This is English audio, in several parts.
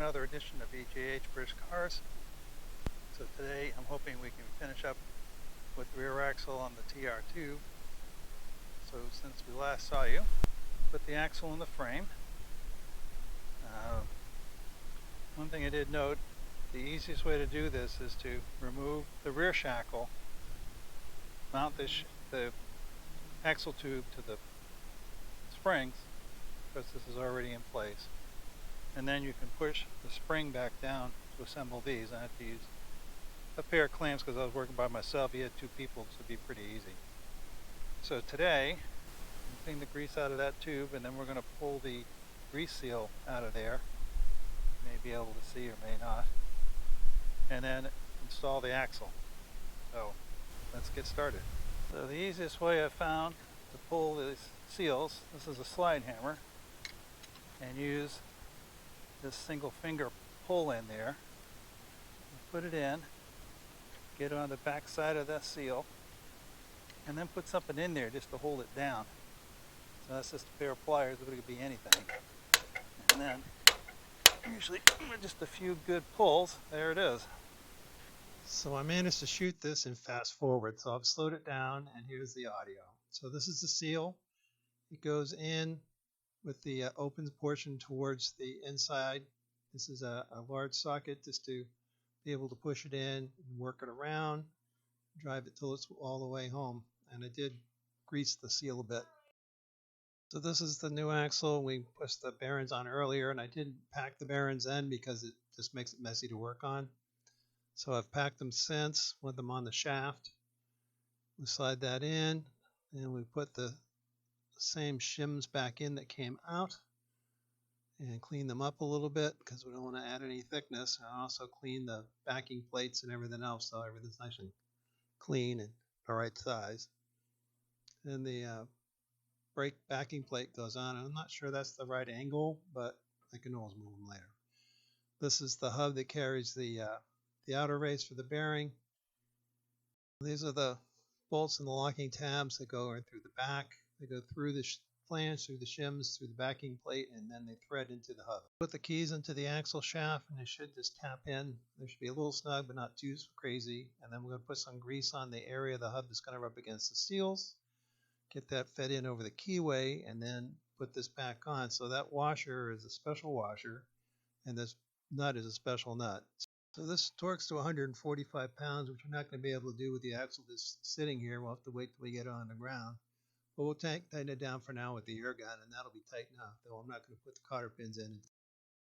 another edition of EJH British Cars. So today I'm hoping we can finish up with the rear axle on the TR2. So since we last saw you, put the axle in the frame. One thing I did note, the easiest way to do this is to remove the rear shackle, mount the axle tube to the springs, because this is already in place. And then you can push the spring back down to assemble these. I had to use a pair of clamps because I was working by myself. You had two people, so it'd be pretty easy. So today, I'm clean the grease out of that tube, and then we're going to pull the grease seal out of there. You may be able to see or may not. And then install the axle. So let's get started. So the easiest way I've found to pull these seals, this is a slide hammer, and use this single finger pull in there. Put it in, get it on the back side of that seal, and then put something in there just to hold it down. So that's just a pair of pliers, but it could be anything. And then usually just a few good pulls, there it is. So I managed to shoot this in fast forward, so I've slowed it down, and here's the audio. So this is the seal. It goes in with the open portion towards the inside. This is a large socket just to be able to push it in and work it around, drive it till it's all the way home. And I did grease the seal a bit. So this is the new axle. We pushed the bearings on earlier, and I didn't pack the bearings in because it just makes it messy to work on. So I've packed them since with them on the shaft. We slide that in, and we put the same shims back in that came out and clean them up a little bit because we don't want to add any thickness. And also clean the backing plates and everything else so everything's nice and clean and the right size. And the brake backing plate goes on. I'm not sure that's the right angle, but I can always move them later. This is the hub that carries the outer race for the bearing. These are the bolts and the locking tabs that go in through the back. They go through the flange, through the shims, through the backing plate, and then they thread into the hub. Put the keys into the axle shaft, and they should just tap in. They should be a little snug, but not too crazy. And then we're going to put some grease on the area of the hub that's going to rub against the seals. Get that fed in over the keyway, and then put this back on. So that washer is a special washer, and this nut is a special nut. So this torques to 145 pounds, which we're not going to be able to do with the axle just sitting here. We'll have to wait till we get it on the ground. But we'll tighten it down for now with the air gun, and that'll be tight enough, though I'm not going to put the cotter pins in.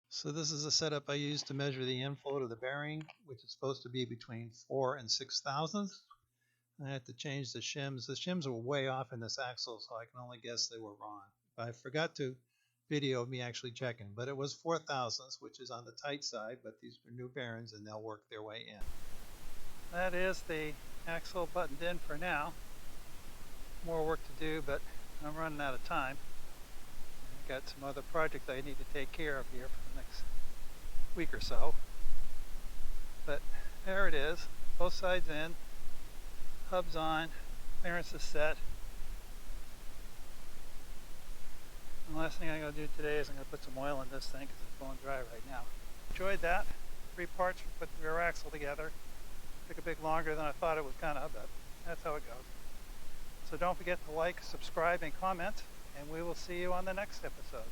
So this is a setup I use to measure the inflow to the bearing, which is supposed to be between 4 and 6 thousandths. I had to change the shims. The shims were way off in this axle, so I can only guess they were wrong. I forgot to video of me actually checking, but it was 4 thousandths, which is on the tight side, but these are new bearings and they'll work their way in. That is the axle buttoned in for now. More work to do, but I'm running out of time. I've got some other projects I need to take care of here for the next week or so. But there it is, both sides in, hubs on, clearance is set. And the last thing I'm going to do today is I'm going to put some oil in this thing because it's going dry right now. Enjoyed that. 3 parts for putting the rear axle together. Took a bit longer than I thought it was going to, but that's how it goes. So don't forget to like, subscribe, and comment, and we will see you on the next episode.